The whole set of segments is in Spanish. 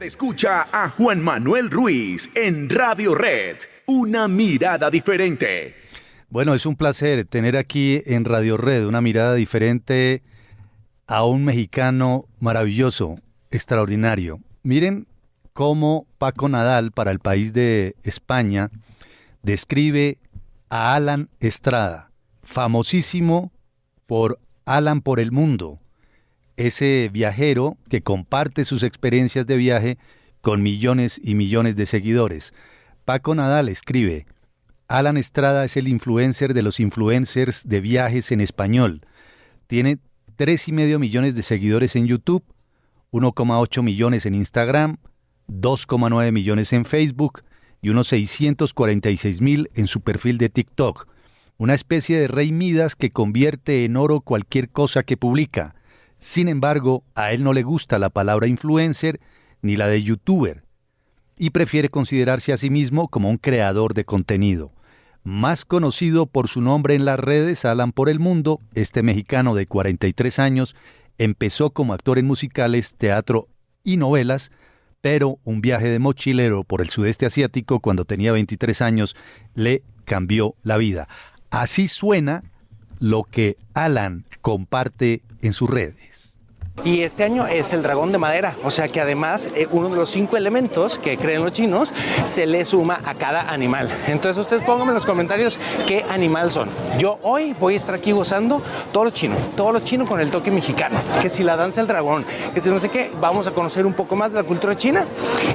Escucha a Juan Manuel Ruiz en Radio Red, una mirada diferente. Bueno, es un placer tener aquí en Radio Red una mirada diferente a un mexicano maravilloso, extraordinario. Miren cómo Paco Nadal, para el país de España, describe a Alan Estrada, famosísimo por Alan por el mundo. Ese viajero que comparte sus experiencias de viaje con millones y millones de seguidores. Paco Nadal escribe: Alan Estrada es el influencer de los influencers de viajes en español. Tiene 3,5 millones de seguidores en YouTube, 1,8 millones en Instagram, 2,9 millones en Facebook y unos 646,000 en su perfil de TikTok. Una especie de rey Midas que convierte en oro cualquier cosa que publica. Sin embargo, a él no le gusta la palabra influencer ni la de youtuber y prefiere considerarse a sí mismo como un creador de contenido. Más conocido por su nombre en las redes, Alan por el mundo, este mexicano de 43 años empezó como actor en musicales, teatro y novelas, pero un viaje de mochilero por el sudeste asiático cuando tenía 23 años le cambió la vida. Así suena lo que Alan comparte en sus redes. Y este año es el dragón de madera, o sea que además uno de los 5 elementos que creen los chinos se le suma a cada animal. Entonces ustedes pónganme en los comentarios qué animal son. Yo hoy voy a estar aquí gozando todo lo chino con el toque mexicano, que si la danza del dragón, que si no sé qué, vamos a conocer un poco más de la cultura china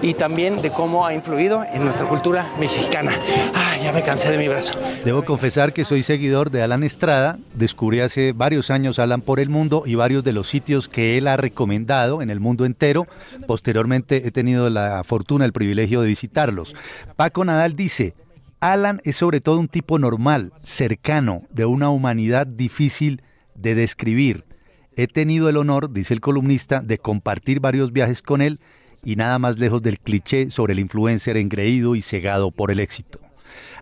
y también de cómo ha influido en nuestra cultura mexicana. Ya me cansé de mi brazo. Debo confesar que soy seguidor de Alan Estrada, descubrí hace varios años Alan por el mundo y varios de los sitios que él ha recomendado en el mundo entero. Posteriormente he tenido la fortuna, el privilegio de visitarlos. Paco Nadal dice: Alan es sobre todo un tipo normal, cercano, de una humanidad difícil de describir. He tenido el honor, dice el columnista, de compartir varios viajes con él y nada más lejos del cliché sobre el influencer engreído y cegado por el éxito.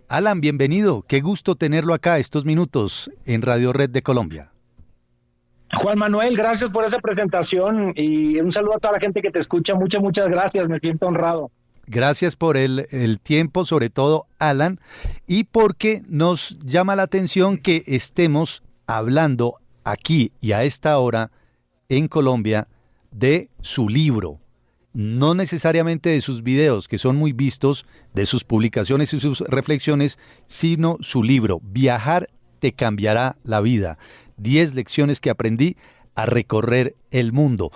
Alan, bienvenido. Qué gusto tenerlo acá estos minutos en Radio Red de Colombia. Juan Manuel, gracias por esa presentación y un saludo a toda la gente que te escucha. Muchas gracias, me siento honrado. Gracias por el tiempo, sobre todo Alan, y porque nos llama la atención que estemos hablando aquí y a esta hora en Colombia de su libro. No necesariamente de sus videos, que son muy vistos, de sus publicaciones y sus reflexiones, sino su libro, Viajar te cambiará la vida. 10 lecciones que aprendí a recorrer el mundo.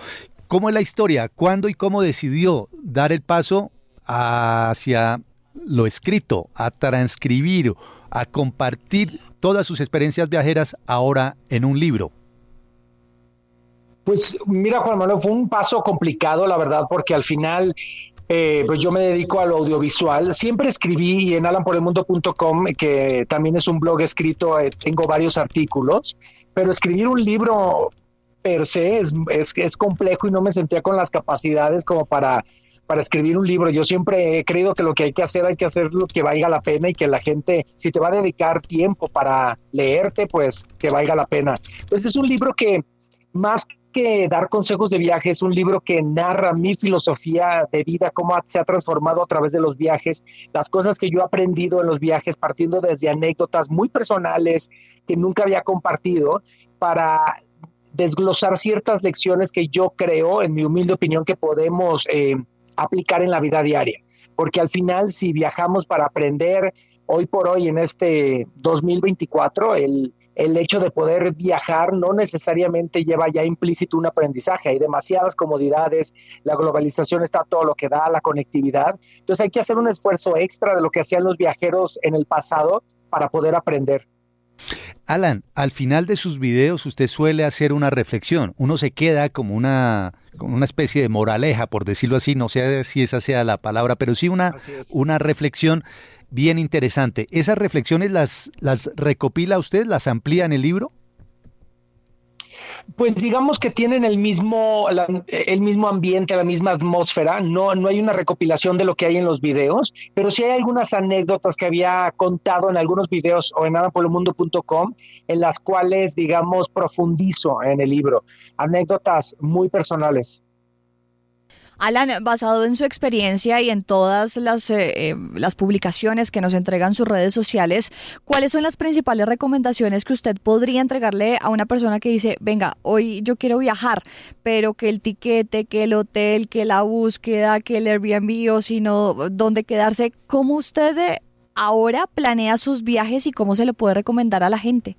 ¿Cómo es la historia? ¿Cuándo y cómo decidió dar el paso hacia lo escrito, a transcribir, a compartir todas sus experiencias viajeras ahora en un libro? Pues mira, Juan Manuel, fue un paso complicado, la verdad, porque al final pues yo me dedico a lo audiovisual. Siempre escribí y en alanporelmundo.com, que también es un blog escrito, tengo varios artículos, pero escribir un libro per se es complejo y no me sentía con las capacidades como para escribir un libro. Yo siempre he creído que lo que hay que hacer lo que valga la pena y que la gente, si te va a dedicar tiempo para leerte, pues que valga la pena. Entonces es un libro que más que dar consejos de viaje, es un libro que narra mi filosofía de vida, cómo se ha transformado a través de los viajes, las cosas que yo he aprendido en los viajes, partiendo desde anécdotas muy personales que nunca había compartido, para desglosar ciertas lecciones que yo creo, en mi humilde opinión, que podemos aplicar en la vida diaria. Porque al final, si viajamos para aprender, hoy por hoy en este 2024, el hecho de poder viajar no necesariamente lleva ya implícito un aprendizaje. Hay demasiadas comodidades, la globalización está todo lo que da, la conectividad. Entonces hay que hacer un esfuerzo extra de lo que hacían los viajeros en el pasado para poder aprender. Alan, al final de sus videos usted suele hacer una reflexión. Uno se queda como una especie de moraleja, por decirlo así. No sé si esa sea la palabra, pero sí una reflexión bien interesante. ¿Esas reflexiones las recopila usted, las amplía en el libro? Pues digamos que tienen el mismo ambiente, la misma atmósfera. No hay una recopilación de lo que hay en los videos, pero sí hay algunas anécdotas que había contado en algunos videos o en alanporelmundo.com, en las cuales, digamos, profundizo en el libro. Anécdotas muy personales. Alan, basado en su experiencia y en todas las publicaciones que nos entregan sus redes sociales, ¿cuáles son las principales recomendaciones que usted podría entregarle a una persona que dice, venga, hoy yo quiero viajar, pero que el tiquete, que el hotel, que la búsqueda, que el Airbnb o si no, dónde quedarse? ¿Cómo usted ahora planea sus viajes y cómo se lo puede recomendar a la gente?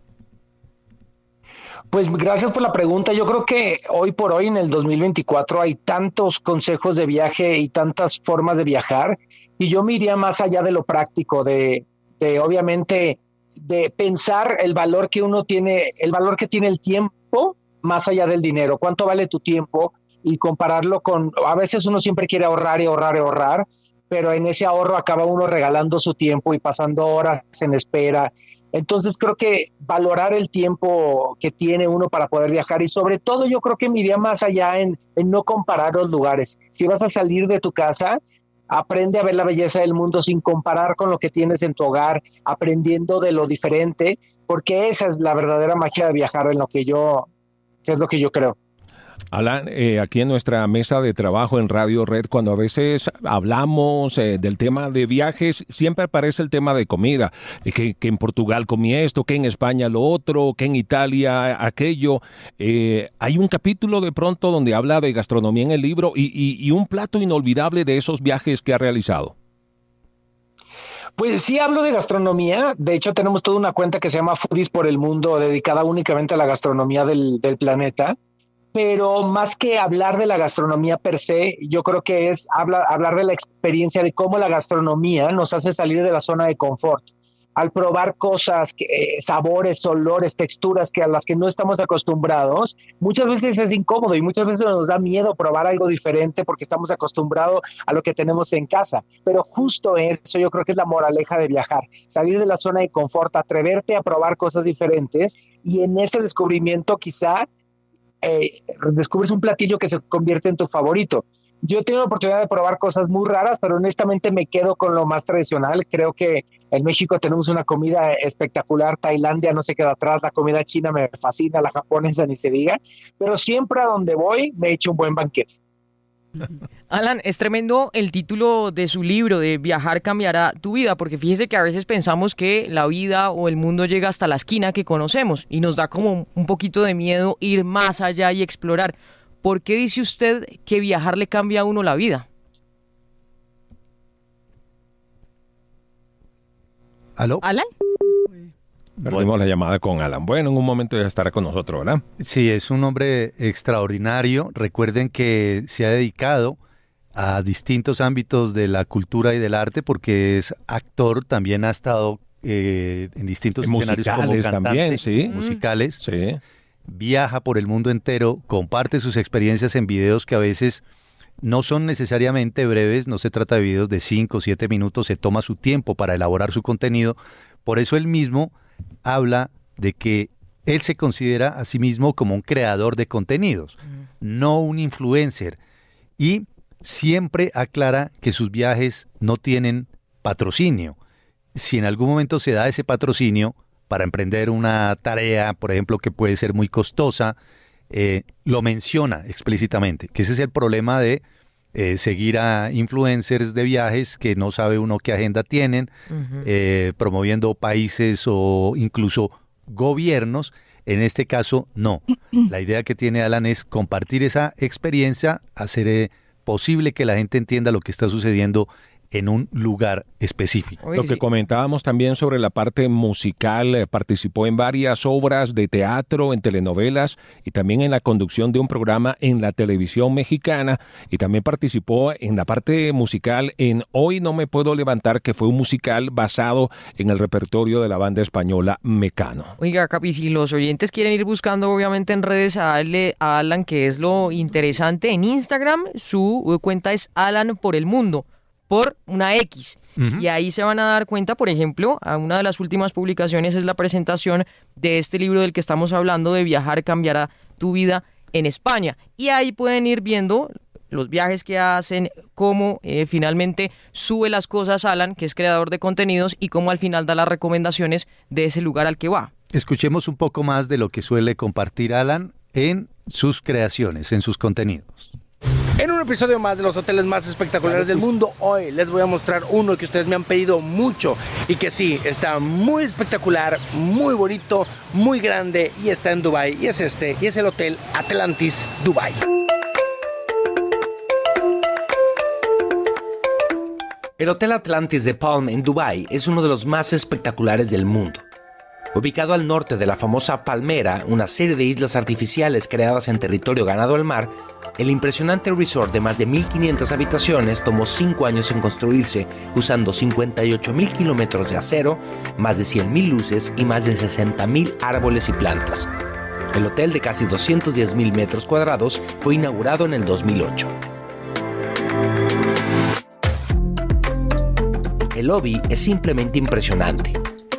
Pues gracias por la pregunta. Yo creo que hoy por hoy, en el 2024, hay tantos consejos de viaje y tantas formas de viajar, y yo me iría más allá de lo práctico, obviamente, de pensar el valor que uno tiene, el valor que tiene el tiempo, más allá del dinero. ¿Cuánto vale tu tiempo? Y compararlo con, a veces uno siempre quiere ahorrar y ahorrar y ahorrar, pero en ese ahorro acaba uno regalando su tiempo y pasando horas en espera. Entonces creo que valorar el tiempo que tiene uno para poder viajar, y sobre todo yo creo que me iría más allá en no comparar los lugares. Si vas a salir de tu casa, aprende a ver la belleza del mundo sin comparar con lo que tienes en tu hogar, aprendiendo de lo diferente, porque esa es la verdadera magia de viajar, que es lo que yo creo. Alan, aquí en nuestra mesa de trabajo en Radio Red, cuando a veces hablamos del tema de viajes, siempre aparece el tema de comida, que en Portugal comí esto, que en España lo otro, que en Italia aquello. Hay un capítulo de pronto donde habla de gastronomía en el libro y un plato inolvidable de esos viajes que ha realizado. Pues sí hablo de gastronomía. De hecho, tenemos toda una cuenta que se llama Foodies por el Mundo, dedicada únicamente a la gastronomía del planeta. Pero más que hablar de la gastronomía per se, yo creo que es hablar de la experiencia, de cómo la gastronomía nos hace salir de la zona de confort. Al probar cosas, sabores, olores, texturas a las que no estamos acostumbrados, muchas veces es incómodo y muchas veces nos da miedo probar algo diferente porque estamos acostumbrados a lo que tenemos en casa. Pero justo eso yo creo que es la moraleja de viajar, salir de la zona de confort, atreverte a probar cosas diferentes, y en ese descubrimiento quizá descubres un platillo que se convierte en tu favorito. Yo he tenido la oportunidad de probar cosas muy raras, pero honestamente me quedo con lo más tradicional. Creo que en México tenemos una comida espectacular, Tailandia no se queda atrás, la comida china me fascina, la japonesa ni se diga, pero siempre a donde voy me echo un buen banquete. Alan, es tremendo el título de su libro, de Viajar cambiará tu vida, porque fíjese que a veces pensamos que la vida o el mundo llega hasta la esquina que conocemos y nos da como un poquito de miedo ir más allá y explorar. ¿Por qué dice usted que viajar le cambia a uno la vida? ¿Aló? ¿Alan? Perdimos la llamada con Alan. Bueno, en un momento ya estará con nosotros, ¿verdad? Sí, es un hombre extraordinario. Recuerden que se ha dedicado a distintos ámbitos de la cultura y del arte, porque es actor, también ha estado en distintos escenarios como cantante, también, sí. musicales. Sí. Viaja por el mundo entero, comparte sus experiencias en videos que a veces no son necesariamente breves, no se trata de videos de 5 o 7 minutos, se toma su tiempo para elaborar su contenido. Por eso él mismo habla de que él se considera a sí mismo como un creador de contenidos, no un influencer. Y siempre aclara que sus viajes no tienen patrocinio. Si en algún momento se da ese patrocinio para emprender una tarea, por ejemplo, que puede ser muy costosa, lo menciona explícitamente, que ese es el problema de seguir a influencers de viajes que no sabe uno qué agenda tienen, promoviendo países o incluso gobiernos. En este caso, no. La idea que tiene Alan es compartir esa experiencia, hacer posible que la gente entienda lo que está sucediendo en un lugar específico. Lo que comentábamos también sobre la parte musical, participó en varias obras de teatro, en telenovelas y también en la conducción de un programa en la televisión mexicana, y también participó en la parte musical en Hoy no me puedo levantar, que fue un musical basado en el repertorio de la banda española Mecano. Oiga, Capi, si los oyentes quieren ir buscando obviamente en redes a Alan, que es lo interesante, en Instagram su cuenta es Alan por el Mundo, por una X. Y ahí se van a dar cuenta, por ejemplo, a una de las últimas publicaciones es la presentación de este libro del que estamos hablando, de Viajar cambiará tu vida, en España. Y ahí pueden ir viendo los viajes que hacen, cómo finalmente sube las cosas Alan, que es creador de contenidos, y cómo al final da las recomendaciones de ese lugar al que va. Escuchemos un poco más de lo que suele compartir Alan en sus creaciones, en sus contenidos. En un episodio más de los hoteles más espectaculares del mundo, hoy les voy a mostrar uno que ustedes me han pedido mucho y que sí, está muy espectacular, muy bonito, muy grande y está en Dubái. Y es el Hotel Atlantis Dubái. El Hotel Atlantis de Palm en Dubái es uno de los más espectaculares del mundo. Ubicado al norte de la famosa Palmera, una serie de islas artificiales creadas en territorio ganado al mar, el impresionante resort de más de 1.500 habitaciones tomó 5 años en construirse, usando 58.000 kilómetros de acero, más de 100.000 luces y más de 60.000 árboles y plantas. El hotel de casi 210.000 metros cuadrados fue inaugurado en el 2008. El lobby es simplemente impresionante.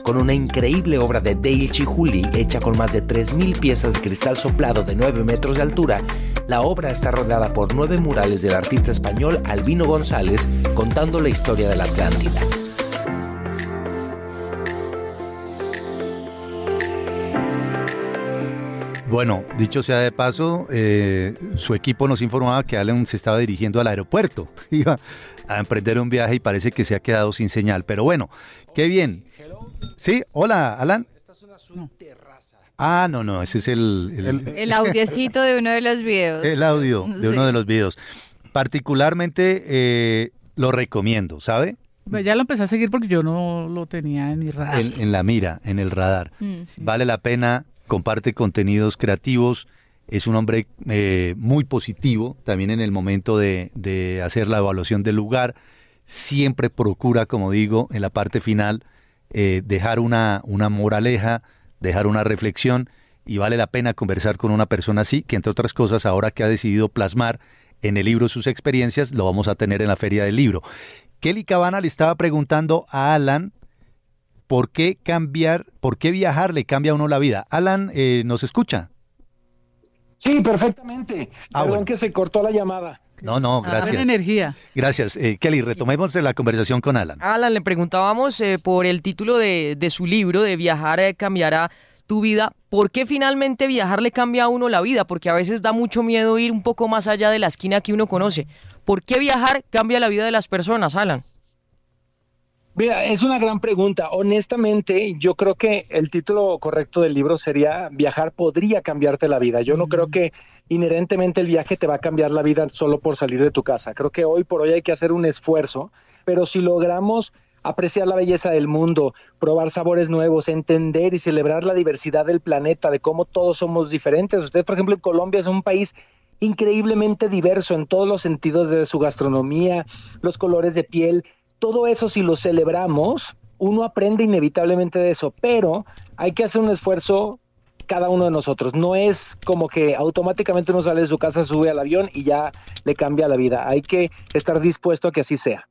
Con una increíble obra de Dale Chihuly hecha con más de 3.000 piezas de cristal soplado de 9 metros de altura, la obra está rodeada por 9 murales del artista español Albino González contando la historia de la Atlántida. Bueno, dicho sea de paso, su equipo nos informaba que Alan se estaba dirigiendo al aeropuerto. Iba a emprender un viaje y parece que se ha quedado sin señal. Pero bueno, qué bien. Sí, hola, Alan. Esta es una subterraza. Ah, no, ese es El audiecito de uno de los videos. el audio de uno de los videos. Particularmente lo recomiendo, ¿sabe? Pues ya lo empecé a seguir porque yo no lo tenía en mi radar. En la mira, en el radar. Vale la pena, comparte contenidos creativos. Es un hombre muy positivo, también en el momento de hacer la evaluación del lugar. Siempre procura, como digo, en la parte final, dejar una moraleja, dejar una reflexión, y vale la pena conversar con una persona así, que entre otras cosas, ahora que ha decidido plasmar en el libro sus experiencias, lo vamos a tener en la Feria del Libro. Kelly Cabana le estaba preguntando a Alan por qué viajar le cambia a uno la vida. Alan, ¿nos escucha? Sí, perfectamente. Perdón bueno. que se cortó la llamada. No, gracias. Buena energía. Gracias. Kelly, retomemos la conversación con Alan. Alan, le preguntábamos por el título de su libro, de Viajar cambiará tu vida. ¿Por qué finalmente viajar le cambia a uno la vida? Porque a veces da mucho miedo ir un poco más allá de la esquina que uno conoce. ¿Por qué viajar cambia la vida de las personas, Alan? Mira, es una gran pregunta. Honestamente, yo creo que el título correcto del libro sería Viajar podría cambiarte la vida. Yo no creo que inherentemente el viaje te va a cambiar la vida solo por salir de tu casa. Creo que hoy por hoy hay que hacer un esfuerzo, pero si logramos apreciar la belleza del mundo, probar sabores nuevos, entender y celebrar la diversidad del planeta, de cómo todos somos diferentes. Usted, por ejemplo, en Colombia es un país increíblemente diverso en todos los sentidos de su gastronomía, los colores de piel. Todo eso, si lo celebramos, uno aprende inevitablemente de eso, pero hay que hacer un esfuerzo cada uno de nosotros. No es como que automáticamente uno sale de su casa, sube al avión y ya le cambia la vida. Hay que estar dispuesto a que así sea.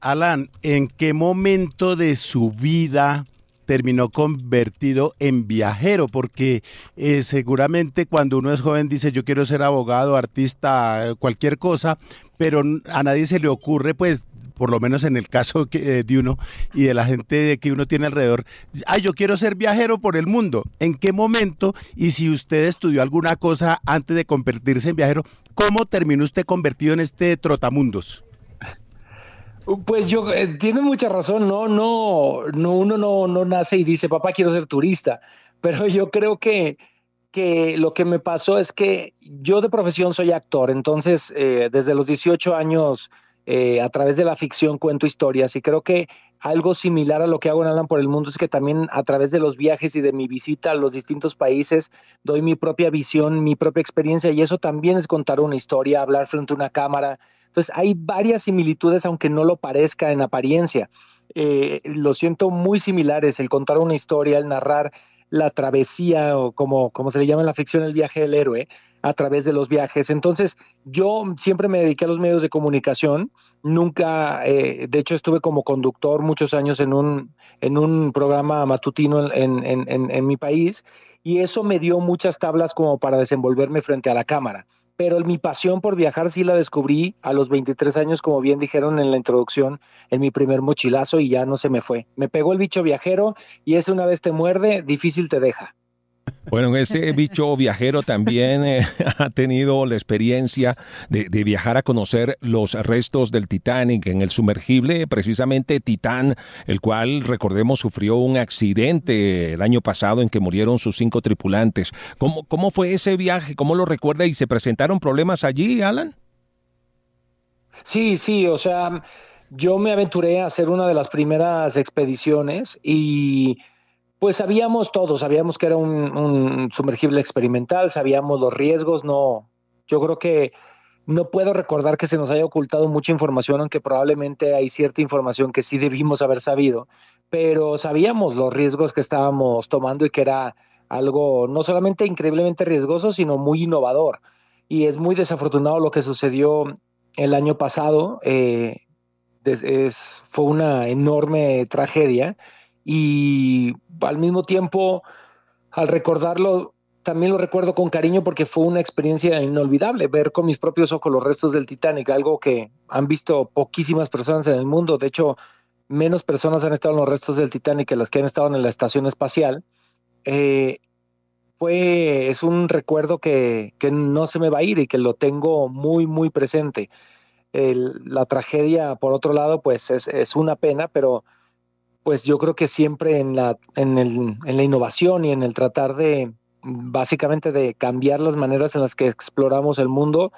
Alan, ¿en qué momento de su vida terminó convertido en viajero? Porque seguramente cuando uno es joven dice yo quiero ser abogado, artista, cualquier cosa, pero a nadie se le ocurre, pues, por lo menos en el caso de uno y de la gente que uno tiene alrededor, yo quiero ser viajero por el mundo. ¿En qué momento? Y si usted estudió alguna cosa antes de convertirse en viajero, ¿cómo terminó usted convertido en este trotamundos? Pues yo, tiene mucha razón, uno no nace y dice, papá, quiero ser turista, pero yo creo que lo que me pasó es que yo de profesión soy actor, entonces desde los 18 años a través de la ficción cuento historias y creo que algo similar a lo que hago en Alan por el Mundo es que también a través de los viajes y de mi visita a los distintos países doy mi propia visión, mi propia experiencia y eso también es contar una historia, hablar frente a una cámara. Entonces hay varias similitudes aunque no lo parezca en apariencia. Lo siento muy similares, el contar una historia, el narrar la travesía o como se le llama en la ficción el viaje del héroe a través de los viajes. Entonces yo siempre me dediqué a los medios de comunicación, nunca, de hecho estuve como conductor muchos años en un programa matutino en mi país y eso me dio muchas tablas como para desenvolverme frente a la cámara. Pero mi pasión por viajar sí la descubrí a los 23 años, como bien dijeron en la introducción, en mi primer mochilazo y ya no se me fue. Me pegó el bicho viajero y ese una vez te muerde, difícil te deja. Bueno, ese bicho viajero también ha tenido la experiencia de viajar a conocer los restos del Titanic en el sumergible, precisamente Titán, el cual, recordemos, sufrió un accidente el año pasado en que murieron sus 5 tripulantes. ¿Cómo fue ese viaje? ¿Cómo lo recuerda? ¿Y se presentaron problemas allí, Alan? Sí, o sea, yo me aventuré a hacer una de las primeras expediciones y pues sabíamos todos, sabíamos que era un sumergible experimental, sabíamos los riesgos, no, yo creo que no puedo recordar que se nos haya ocultado mucha información, aunque probablemente hay cierta información que sí debimos haber sabido, pero sabíamos los riesgos que estábamos tomando y que era algo no solamente increíblemente riesgoso, sino muy innovador. Y es muy desafortunado lo que sucedió el año pasado, fue una enorme tragedia y al mismo tiempo, al recordarlo, también lo recuerdo con cariño porque fue una experiencia inolvidable ver con mis propios ojos los restos del Titanic, algo que han visto poquísimas personas en el mundo. De hecho, menos personas han estado en los restos del Titanic que las que han estado en la estación espacial. Eh, es un recuerdo que no se me va a ir y que lo tengo muy, muy presente. La tragedia, por otro lado, pues es una pena, pero pues yo creo que siempre en la innovación y en el tratar de, básicamente, de cambiar las maneras en las que exploramos el mundo,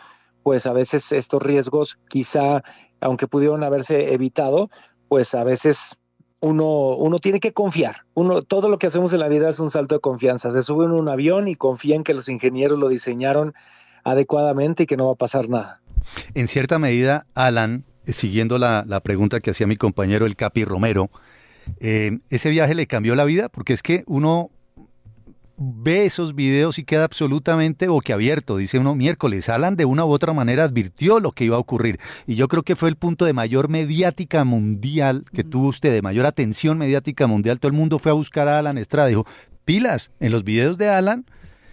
pues a veces estos riesgos, quizá, aunque pudieron haberse evitado, pues a veces uno tiene que confiar. Todo lo que hacemos en la vida es un salto de confianza. Se sube en un avión y confía en que los ingenieros lo diseñaron adecuadamente y que no va a pasar nada. En cierta medida, Alan, siguiendo la pregunta que hacía mi compañero el Capi Romero, ese viaje le cambió la vida, porque es que uno ve esos videos y queda absolutamente boquiabierto. Dice uno, miércoles, Alan de una u otra manera advirtió lo que iba a ocurrir. Y yo creo que fue el punto de mayor mediática mundial que tuvo usted, de mayor atención mediática mundial. Todo el mundo fue a buscar a Alan Estrada. Dijo, pilas, en los videos de Alan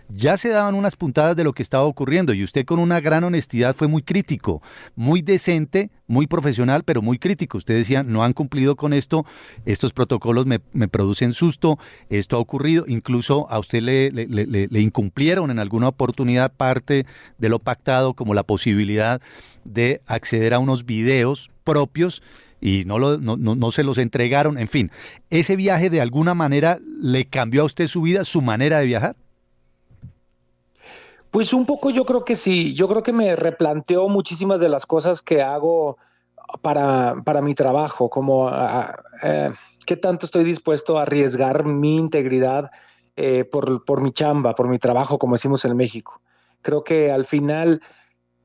ya se daban unas puntadas de lo que estaba ocurriendo y usted con una gran honestidad fue muy crítico, muy decente, muy profesional, pero muy crítico. Usted decía, no han cumplido con esto, estos protocolos me producen susto, esto ha ocurrido, incluso a usted le incumplieron en alguna oportunidad parte de lo pactado, como la posibilidad de acceder a unos videos propios y no se los entregaron. En fin, ¿ese viaje de alguna manera le cambió a usted su vida, su manera de viajar? Pues un poco yo creo que sí, yo creo que me replanteó muchísimas de las cosas que hago para mi trabajo, como qué tanto estoy dispuesto a arriesgar mi integridad por mi chamba, por mi trabajo, como decimos en México. Creo que al final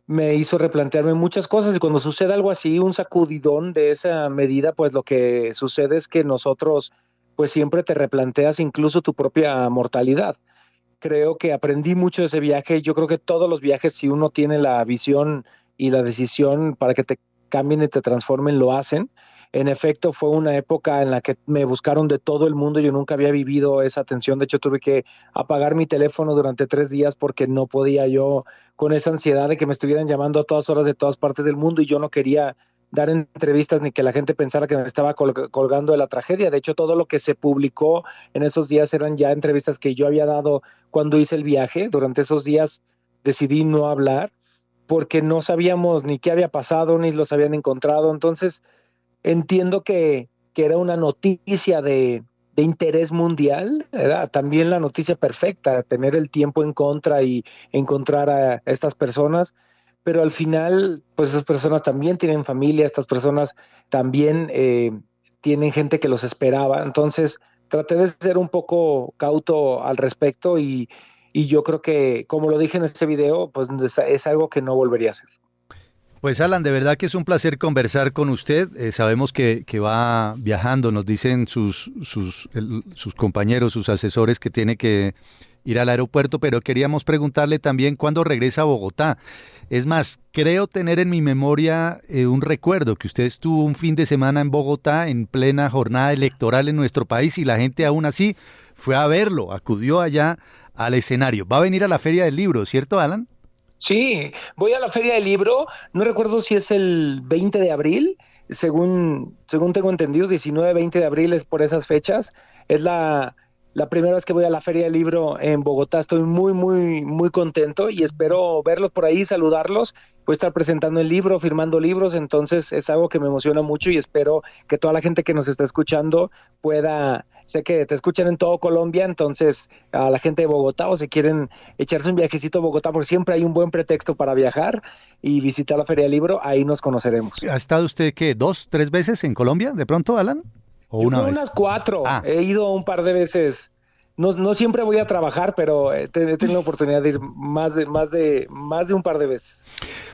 me hizo replantearme muchas cosas y cuando sucede algo así, un sacudidón de esa medida, pues lo que sucede es que nosotros pues siempre te replanteas incluso tu propia mortalidad. Creo que aprendí mucho de ese viaje. Yo creo que todos los viajes, si uno tiene la visión y la decisión para que te cambien y te transformen, lo hacen. En efecto, fue una época en la que me buscaron de todo el mundo. Yo nunca había vivido esa tensión. De hecho, tuve que apagar mi teléfono durante 3 días porque no podía yo con esa ansiedad de que me estuvieran llamando a todas horas de todas partes del mundo y yo no quería dar entrevistas ni que la gente pensara que me estaba colgando de la tragedia. De hecho, todo lo que se publicó en esos días eran ya entrevistas que yo había dado cuando hice el viaje. Durante esos días decidí no hablar porque no sabíamos ni qué había pasado, ni los habían encontrado. Entonces, entiendo que era una noticia de interés mundial, era también la noticia perfecta, tener el tiempo en contra y encontrar a estas personas. Pero al final, pues esas personas también tienen familia, estas personas también tienen gente que los esperaba. Entonces, traté de ser un poco cauto al respecto y yo creo que, como lo dije en este video, pues es algo que no volvería a hacer. Pues Alan, de verdad que es un placer conversar con usted. Sabemos que va viajando, nos dicen sus compañeros, sus asesores que tiene que ir al aeropuerto, pero queríamos preguntarle también cuándo regresa a Bogotá. Es más, creo tener en mi memoria un recuerdo que usted estuvo un fin de semana en Bogotá en plena jornada electoral en nuestro país y la gente aún así fue a verlo, acudió allá al escenario. Va a venir a la Feria del Libro, ¿cierto, Alan? Sí, voy a la Feria del Libro, no recuerdo si es el 20 de abril, según tengo entendido, 19, 20 de abril es por esas fechas, es la la primera vez que voy a la Feria del Libro en Bogotá. Estoy muy, muy, muy contento y espero verlos por ahí, saludarlos. Voy a estar presentando el libro, firmando libros, entonces es algo que me emociona mucho y espero que toda la gente que nos está escuchando pueda, sé que te escuchan en todo Colombia, entonces a la gente de Bogotá, o si quieren echarse un viajecito a Bogotá, porque siempre hay un buen pretexto para viajar y visitar la Feria del Libro, ahí nos conoceremos. ¿Ha estado usted, qué, 2, 3 veces en Colombia de pronto, Alan? ¿O Yo una creo vez? unas 4, Ah. he ido un par de veces. No siempre voy a trabajar, pero he tenido la oportunidad de ir más de un par de veces.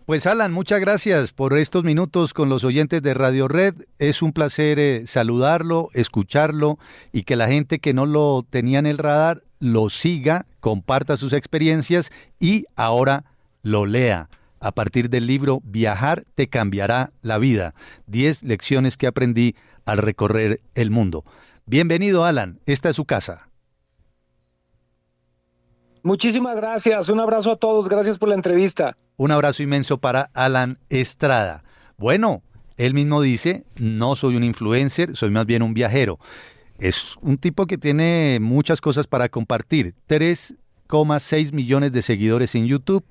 Pues Alan, muchas gracias por estos minutos con los oyentes de Radio Red. Es un placer saludarlo, escucharlo y que la gente que no lo tenía en el radar lo siga, comparta sus experiencias y ahora lo lea. A partir del libro Viajar te cambiará la vida. 10 lecciones que aprendí al recorrer el mundo. Bienvenido, Alan. Esta es su casa. Muchísimas gracias. Un abrazo a todos. Gracias por la entrevista. Un abrazo inmenso para Alan Estrada. Bueno, él mismo dice, no soy un influencer, soy más bien un viajero. Es un tipo que tiene muchas cosas para compartir. 3,6 millones de seguidores en YouTube,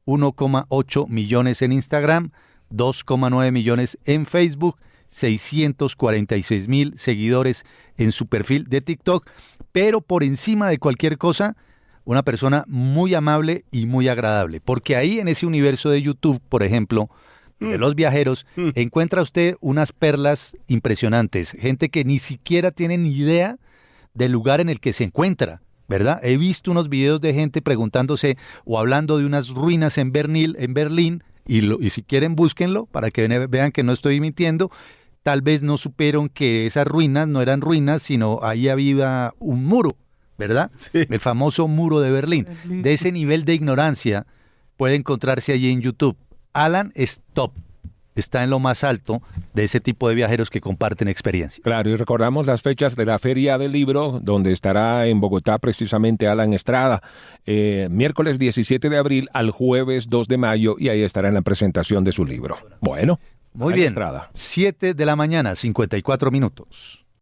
1,8 millones en Instagram, 2,9 millones en Facebook, 646,000 seguidores en su perfil de TikTok, pero por encima de cualquier cosa, una persona muy amable y muy agradable, porque ahí en ese universo de YouTube, por ejemplo, de los viajeros, encuentra usted unas perlas impresionantes, gente que ni siquiera tiene ni idea del lugar en el que se encuentra, ¿verdad? He visto unos videos de gente preguntándose o hablando de unas ruinas en Berlín, y si quieren búsquenlo para que vean que no estoy mintiendo. Tal vez no supieron que esas ruinas no eran ruinas, sino ahí había un muro, ¿verdad? Sí. El famoso muro de Berlín. De ese nivel de ignorancia puede encontrarse allí en YouTube. Alan es top. Está en lo más alto de ese tipo de viajeros que comparten experiencia. Claro, y recordamos las fechas de la Feria del Libro, donde estará en Bogotá precisamente Alan Estrada, miércoles 17 de abril al jueves 2 de mayo, y ahí estará en la presentación de su libro. Bueno, Muy Alan bien, Estrada. 7 de la mañana, 54 minutos.